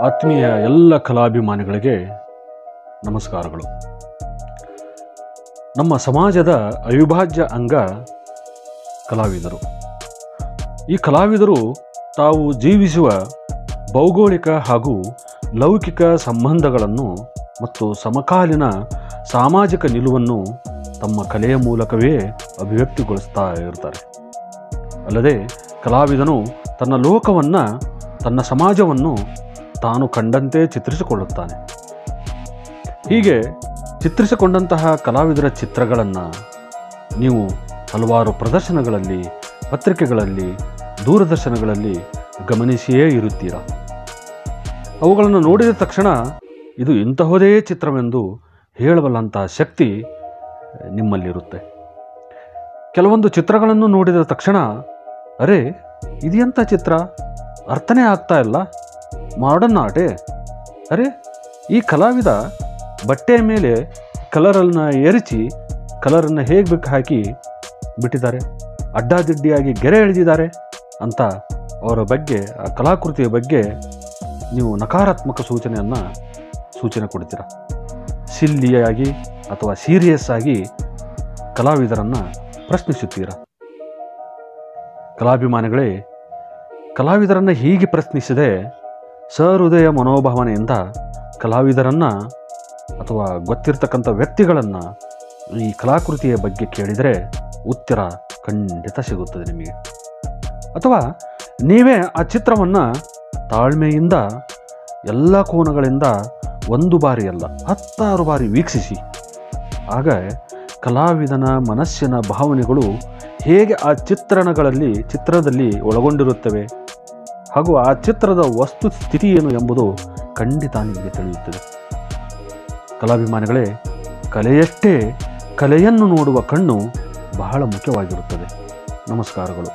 ಆತ್ಮೀಯ ಎಲ್ಲ ಕಲಾಭಿಮಾನಿಗಳಿಗೆ ನಮಸ್ಕಾರಗಳು. ನಮ್ಮ ಸಮಾಜದ ಅವಿಭಾಜ್ಯ ಅಂಗ ಕಲಾವಿದರು. ಈ ಕಲಾವಿದರು ತಾವು ಜೀವಿಸುವ ಭೌಗೋಳಿಕ ಹಾಗೂ ಲೌಕಿಕ ಸಂಬಂಧಗಳನ್ನು ಮತ್ತು ಸಮಕಾಲೀನ ಸಾಮಾಜಿಕ ನಿಲುವನ್ನು ತಮ್ಮ ಕಲೆಯ ಮೂಲಕವೇ ಅಭಿವ್ಯಕ್ತಿಗೊಳಿಸ್ತಾ ಇರ್ತಾರೆ. ಅಲ್ಲದೆ ಕಲಾವಿದನು ತನ್ನ ಲೋಕವನ್ನು, ತನ್ನ ಸಮಾಜವನ್ನು ತಾನು ಕಂಡಂತೆ ಚಿತ್ರಿಸಿಕೊಳ್ಳುತ್ತಾನೆ. ಹೀಗೆ ಚಿತ್ರಿಸಿಕೊಂಡಂತಹ ಕಲಾವಿದರ ಚಿತ್ರಗಳನ್ನು ನೀವು ಹಲವಾರು ಪ್ರದರ್ಶನಗಳಲ್ಲಿ, ಪತ್ರಿಕೆಗಳಲ್ಲಿ, ದೂರದರ್ಶನಗಳಲ್ಲಿ ಗಮನಿಸಿಯೇ ಇರುತ್ತೀರ. ಅವುಗಳನ್ನು ನೋಡಿದ ತಕ್ಷಣ ಇದು ಇಂತಹದೇ ಚಿತ್ರವೆಂದು ಹೇಳಬಲ್ಲಂತಹ ಶಕ್ತಿ ನಿಮ್ಮಲ್ಲಿರುತ್ತೆ. ಕೆಲವೊಂದು ಚಿತ್ರಗಳನ್ನು ನೋಡಿದ ತಕ್ಷಣ ಅರೆ ಇದು ಎಂಥ ಚಿತ್ರ, ಅರ್ಥನೇ ಆಗ್ತಾ ಇಲ್ಲ, ಮಾಡರ್ನ್ ಆರ್ಟೇ, ಅರೆ ಈ ಕಲಾವಿದ ಬಟ್ಟೆಯ ಮೇಲೆ ಕಲರನ್ನು ಎರಚಿ ಕಲರನ್ನು ಹೇಗೆ ಬೇಕು ಹಾಕಿ ಬಿಟ್ಟಿದ್ದಾರೆ, ಅಡ್ಡಾದಿಡ್ಡಿಯಾಗಿ ಗೆರೆ ಎಳೆದಿದ್ದಾರೆ ಅಂತ ಅವರ ಬಗ್ಗೆ, ಆ ಕಲಾಕೃತಿಯ ಬಗ್ಗೆ ನೀವು ನಕಾರಾತ್ಮಕ ಸೂಚನೆ ಕೊಡ್ತೀರ. ಸಿಲ್ಲಿಯಾಗಿ ಅಥವಾ ಸೀರಿಯಸ್ ಆಗಿ ಕಲಾವಿದರನ್ನು ಪ್ರಶ್ನಿಸುತ್ತೀರ. ಕಲಾಭಿಮಾನಿಗಳೇ, ಕಲಾವಿದರನ್ನು ಹೀಗೆ ಪ್ರಶ್ನಿಸದೆ ಸಹೃದಯ ಮನೋಭಾವನೆಯಿಂದ ಕಲಾವಿದರನ್ನು ಅಥವಾ ಗೊತ್ತಿರ್ತಕ್ಕಂಥ ವ್ಯಕ್ತಿಗಳನ್ನು ಈ ಕಲಾಕೃತಿಯ ಬಗ್ಗೆ ಕೇಳಿದರೆ ಉತ್ತರ ಖಂಡಿತ ಸಿಗುತ್ತದೆ ನಿಮಗೆ. ಅಥವಾ ನೀವೇ ಆ ಚಿತ್ರವನ್ನು ತಾಳ್ಮೆಯಿಂದ ಎಲ್ಲ ಕೋನಗಳಿಂದ ಒಂದು ಬಾರಿ ಅಲ್ಲ 10 ಬಾರಿ ವೀಕ್ಷಿಸಿ. ಆಗ ಕಲಾವಿದನ ಮನಸ್ಸಿನ ಭಾವನೆಗಳು ಹೇಗೆ ಆ ಚಿತ್ರದಲ್ಲಿ ಒಳಗೊಂಡಿರುತ್ತವೆ ಹಾಗೂ ಆ ಚಿತ್ರದ ವಸ್ತು ಸ್ಥಿತಿ ಏನು ಎಂಬುದು ಖಂಡಿತ ನಿಮಗೆ ತಿಳಿಯುತ್ತದೆ. ಕಲಾಭಿಮಾನಿಗಳೇ, ಕಲೆಯಷ್ಟೇ ಕಲೆಯನ್ನು ನೋಡುವ ಕಣ್ಣು ಬಹಳ ಮುಖ್ಯವಾಗಿರುತ್ತದೆ. ನಮಸ್ಕಾರಗಳು.